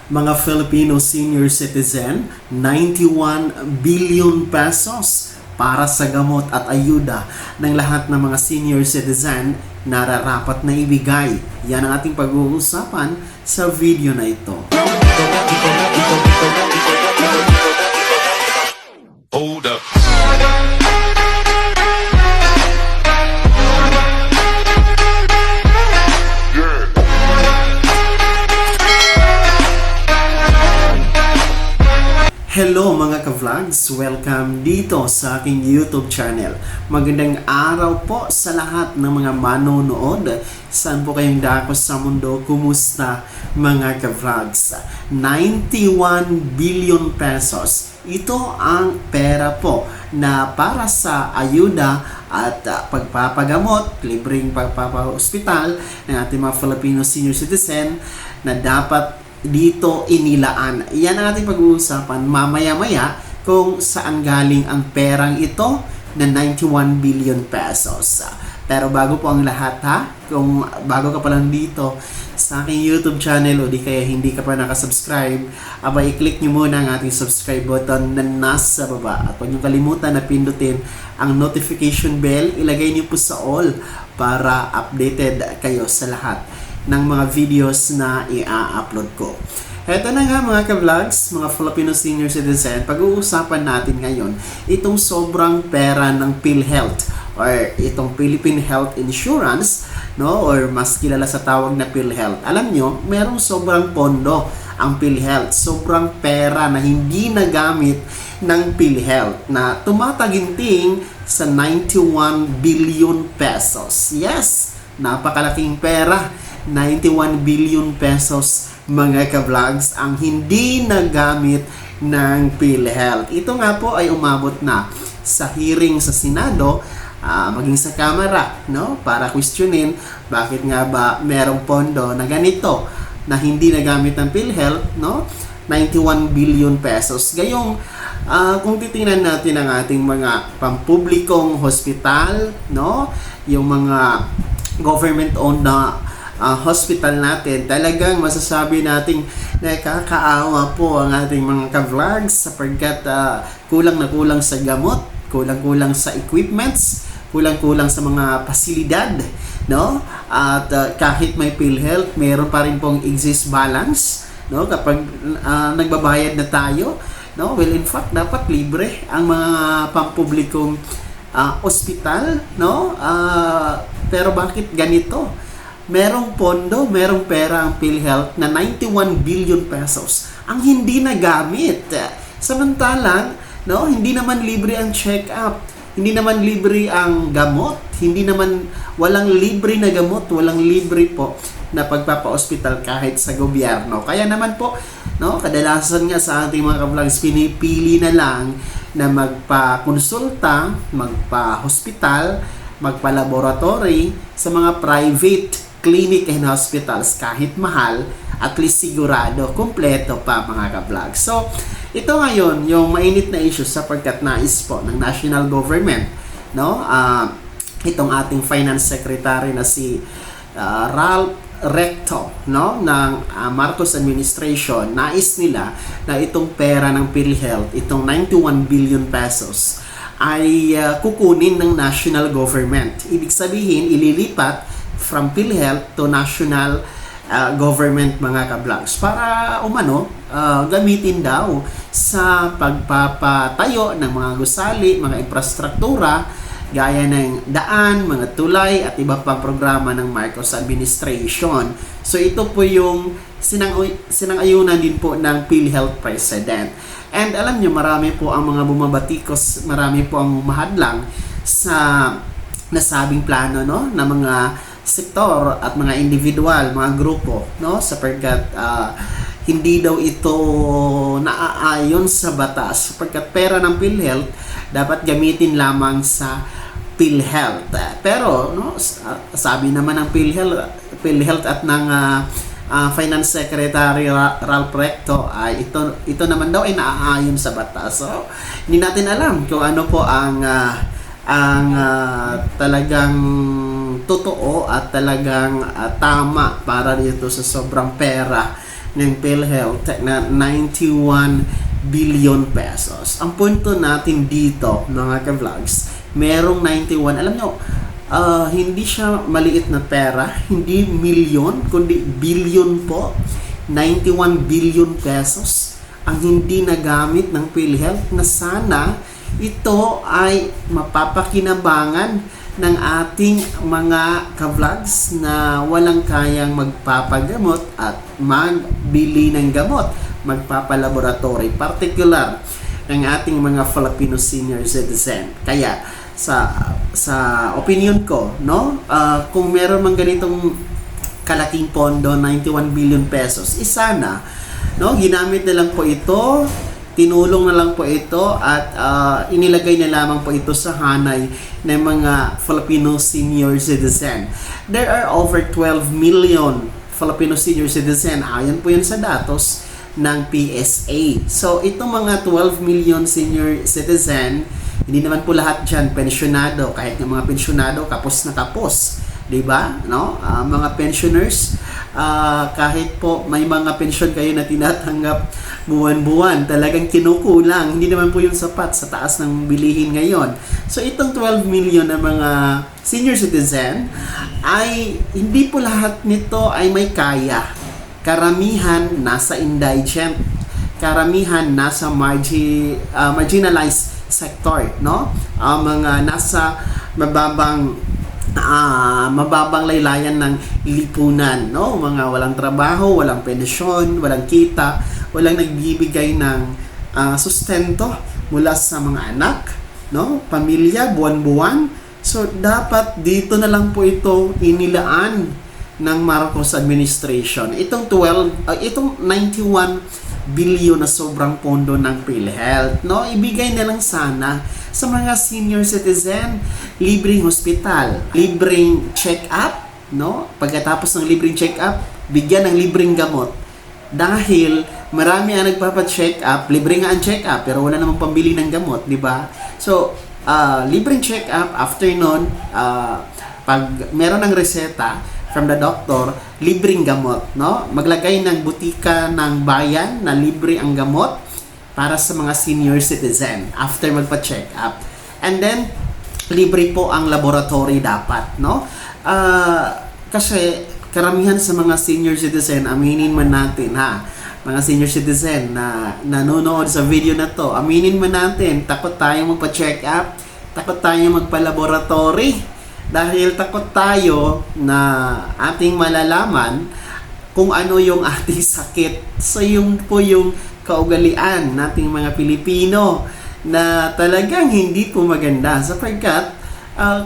Mga Filipino senior citizen, 91 billion pesos para sa gamot at ayuda ng lahat ng mga senior citizen nararapat na ibigay. Yan ang ating pag-uusapan sa video na ito. Hold up. Hello mga ka-vlogs! Welcome dito sa aking YouTube channel. Magandang araw po sa lahat ng mga manonood. Saan po kayong dako sa mundo? Kumusta mga ka-vlogs? 91 billion pesos. Ito ang pera po na para sa ayuda at pagpapagamot, libreng pagpapahospital ng ating mga Filipino senior citizen na dapat dito inilaan. Yan ang ating pag-uusapan mamaya-maya kung saan galing ang perang ito na 91 billion pesos. Pero bago po ang lahat ha, kung bago ka pa lang dito sa aking YouTube channel o di kaya hindi ka pa nakasubscribe, i-click nyo muna ang ating subscribe button na nasa baba. At huwag nyo kalimutan na pindutin ang notification bell. Ilagay nyo po sa all para updated kayo sa lahat ng mga videos na i-upload ko. Eto na nga mga ka-vlogs, mga Filipino senior citizen, pag-uusapan natin ngayon itong sobrang pera ng PhilHealth or itong Philippine Health Insurance, no, or mas kilala sa tawag na PhilHealth. Alam nyo, merong sobrang pondo ang PhilHealth, sobrang pera na hindi nagamit ng PhilHealth na tumataginting sa 91 billion pesos. Yes, napakalaking pera. 91 billion pesos mga ka-vlogs ang hindi nagamit ng PhilHealth. Ito nga po ay umabot na sa hearing sa Senado, maging sa Kamara, no? Para questionin bakit nga ba merong pondo na ganito na hindi nagamit ng PhilHealth, no? 91 billion pesos. Gayong kung titingnan natin ang ating mga pampublikong hospital, no? Yung mga government-owned na hospital natin, talagang masasabi nating nakakaawa po ang ating mga ka-vlogs sapagkat kulang na kulang sa gamot, kulang-kulang sa equipments, kulang-kulang sa mga pasilidad, no? At kahit may PhilHealth, meron pa rin pong exist balance, no? Kapag nagbabayad na tayo, no? Well, in fact, dapat libre ang mga pampublikong ospital, no? Pero bakit ganito? Merong pondo, merong pera ang PhilHealth na 91 billion pesos ang hindi nagamit. Samantalang, no, hindi naman libre ang check-up, hindi naman libre ang gamot, hindi naman walang libre na gamot, walang libre po na pagpapa-hospital kahit sa gobyerno. Kaya naman po, no, kadalasan nga sa ating mga ka-vlogs, pinipili na lang na magpa-konsulta, magpa-hospital, magpa-laboratory sa mga private clinic and hospitals kahit mahal, at least sigurado, kompleto pa mga ka-vlog. So, ito ngayon, yung mainit na issue sapagkat nais po ng national government, no? Itong ating finance secretary na si Ralph Recto, no, ng Marcos administration, nais nila na itong pera ng PhilHealth, itong 91 billion pesos, ay kukunin ng national government. Ibig sabihin, ililipat from PhilHealth to national government mga ka-vlogs para umano gamitin daw sa pagpapatayo ng mga gusali, mga infrastruktura gaya ng daan, mga tulay at iba pang programa ng Marcos administration. So ito po yung sinang-ayunan din po ng PhilHealth President. And alam nyo, marami po ang mga bumabatikos, marami po ang mahadlang sa nasabing plano, no, na mga sektor at mga individual, mga grupo, no, sapagkat hindi daw ito naaayon sa batas sapagkat pera ng PhilHealth dapat gamitin lamang sa PhilHealth. Pero no, sabi naman ng PhilHealth at ng Finance Secretary Ralph Recto ay ito naman daw ay naaayon sa batas. So hindi natin alam kung ano po ang talagang totoo at talagang tama para dito sa sobrang pera ng PhilHealth na 91 billion pesos. Ang punto natin dito, mga ka-vlogs, merong 91, alam nyo, hindi siya maliit na pera, hindi milyon, kundi billion po. 91 billion pesos ang hindi nagamit ng PhilHealth na sana ito ay mapapakinabangan ng ating mga ka-vlogs na walang kayang magpapagamot at magbili ng gamot, magpapalaboratory, particular ng ating mga Filipino senior citizen. Kaya sa opinion ko, no, kung meron mang ganitong kalaking pondo, 91 billion pesos, sana, no, ginamit na lang po ito, tinulong na lang po ito, at inilagay na lamang po ito sa hanay ng mga Filipino senior citizen. There are over 12 million Filipino senior citizen. Ayon po yun sa datos ng PSA. So, itong mga 12 million senior citizen, hindi naman po lahat dyan pensyonado. Kahit ng mga pensyonado, kapos na kapos. Diba? No? Mga pensioners, kahit po may mga pensyon kayo na tinatanggap buwan-buwan, talagang kinukulang. Hindi naman po yung sapat sa taas ng bilihin ngayon. So, itong 12 million na mga senior citizen, ay hindi po lahat nito ay may kaya. Karamihan nasa indigent. Karamihan nasa marginalized sector, no? Mga nasa mababang laylayan ng lipunan, no? Mga walang trabaho, walang pensyon, walang kita, walang nagbibigay ng sustento mula sa mga anak, no? Pamilya, buwan-buwan. So, dapat dito na lang po ito inilaan ng Marcos administration. Itong 91 billion na sobrang pondo ng PhilHealth, no? Ibigay na lang sana sa mga senior citizen, libreng hospital, libreng check-up, no? Pagkatapos ng libreng check-up, bigyan ng libreng gamot. Dahil marami ang nagpapa-check up, libre nga ang check-up, pero wala namang pambili ng gamot, di ba? So, libreng check-up, after nun, pag meron ng reseta from the doctor, libreng gamot, no? Maglagay ng butika ng bayan na libre ang gamot para sa mga senior citizen after magpa-check up. And then, libre po ang laboratory dapat, no? Kasi karamihan sa mga senior citizen, aminin man natin, ha? Mga senior citizen na nanonood sa video na to, aminin man natin, takot tayong magpa-check up, takot tayong magpa-laboratory, dahil takot tayo na ating malalaman kung ano yung ating sakit. So, yung po yung kaugalian nating mga Pilipino na talagang hindi po maganda, sapagkat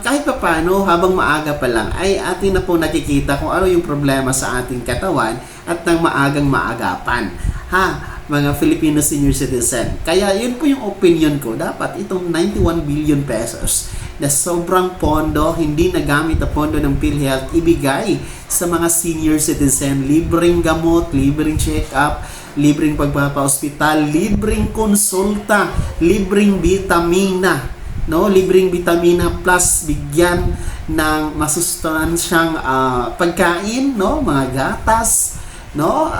kahit pa paano, habang maaga pa lang ay atin na po nakikita kung ano yung problema sa ating katawan at ng maagang maagapan, mga Filipino senior citizen. Kaya yun po yung opinion ko, dapat itong 91 billion pesos na sobrang pondo, hindi nagamit na pondo ng PhilHealth, ibigay sa mga senior citizen, libreng gamot, libreng check-up, libreng pagpapa-hospital, libreng konsulta, libreng vitamina, no? Libreng vitamina plus bigyan ng masustansyang pagkain, no? Mga gatas, no?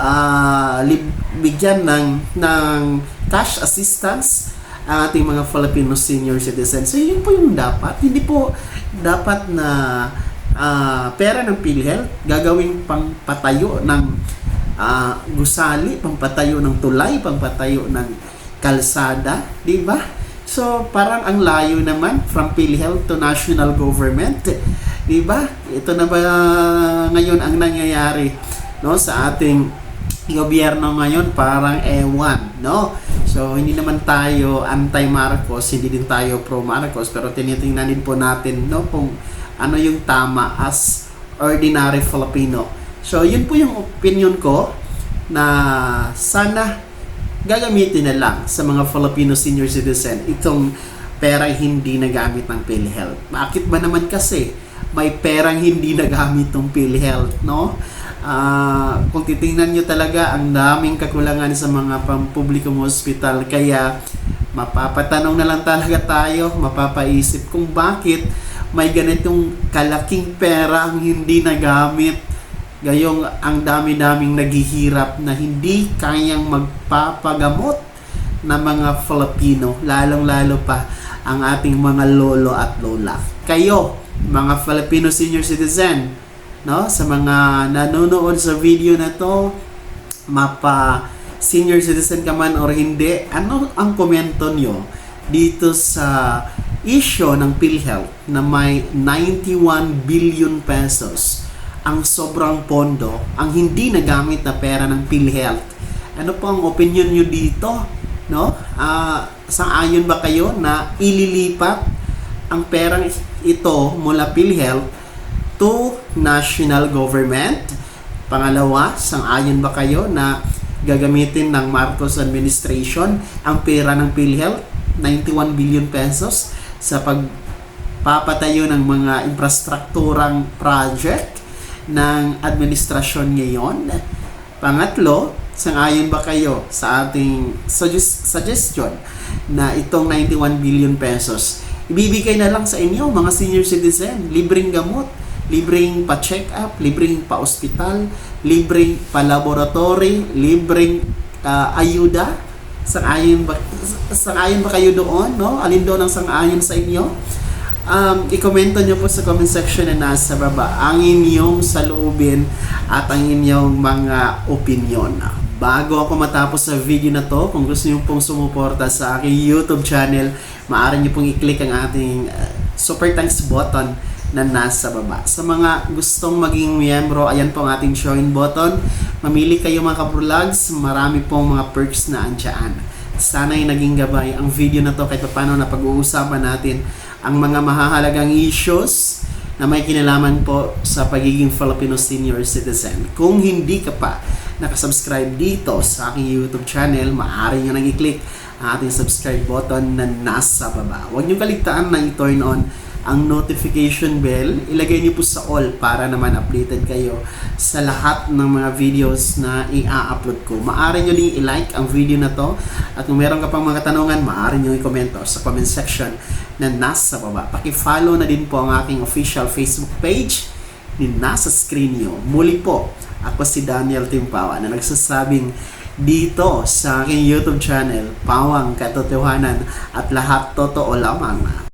Bigyan ng cash assistance ang ating mga Filipino senior citizens. So, yun po yung dapat. Hindi po dapat na pera ng PhilHealth gagawing pangpatayo ng gusali, pangpatayo ng tulay, pangpatayo ng kalsada, di ba? So, parang ang layo naman from PhilHealth to national government, di ba? Ito na ba ngayon ang nangyayari, no, sa ating gobyerno ngayon? Parang ewan, no? So, hindi naman tayo anti-Marcos, hindi din tayo pro-Marcos, pero tinitingnan din po natin, no, kung ano yung tama as ordinary Filipino. So, yun po yung opinion ko na sana gagamitin na lang sa mga Filipino senior citizen itong perang hindi nagamit ng PhilHealth. Bakit ba naman kasi may perang hindi nagamit ng PhilHealth, no? Kung titingnan nyo talaga, ang daming kakulangan sa mga pampublikong hospital, kaya mapapatanong na lang talaga tayo, mapapaisip kung bakit may ganitong kalaking pera ang hindi nagamit Gayong ang dami-daming naghihirap na hindi kayang magpapagamot na mga Filipino, lalong-lalo pa ang ating mga lolo at lola. Kayo, mga Filipino senior citizen, no? Sa mga nanonood sa video na to, mapa senior citizen ka man or hindi, ano ang komento nyo dito sa issue ng PhilHealth na may 91 billion pesos ang sobrang pondo, ang hindi nagamit na pera ng PhilHealth? Ano po ang opinion nyo dito? No? Sang-ayon ba kayo na ililipat ang perang ito mula PhilHealth to national government? Pangalawa, sang-ayon ba kayo na gagamitin ng Marcos administration ang pera ng PhilHealth, 91 billion pesos, sa pagpapatayo ng mga infrastrukturang project ng administrasyon ngayon? Pangatlo, sang-ayon ba kayo sa ating suggestion na itong 91 billion pesos ibibigay na lang sa inyo, mga senior citizen, libreng gamot, libreng pa-check up, libreng pa-hospital, libreng pa-laboratory, libreng ayuda? Sang-ayon ba kayo doon, no? Alin doon ang sang-ayon sa inyo? I-komento nyo po sa comment section na nasa baba ang inyong saloobin at ang inyong mga opinion. Bago ako matapos sa video na to, kung gusto nyo pong sumuporta sa aking YouTube channel, maaari nyo pong i-click ang ating super thanks button na nasa baba. Sa mga gustong maging miyembro, ayan po ang ating join button. Mamili kayo mga ka-vlogs, marami pong mga perks na andyan. Sana'y naging gabay ang video na to kahit paano na pag-uusapan natin ang mga mahahalagang issues na may kinalaman po sa pagiging Filipino senior citizen. Kung hindi ka pa nakasubscribe dito sa aking YouTube channel, maaari nyo nang i-click ang ating subscribe button na nasa baba. Huwag nyo kaligtaan na i-turn on ang notification bell. Ilagay niyo po sa all para naman updated kayo sa lahat ng mga videos na i-upload ko. Maaari nyo din i-like ang video na to, at kung meron ka pang mga katanungan, maaari nyo i-komento sa comment section na nasa baba. Paki-follow na din po ang aking official Facebook page ni nasa screen nyo. Muli po, ako si Daniel Timpawa na nagsasabing dito sa aking YouTube channel, Pawang Katotohanan at lahat totoo lamang.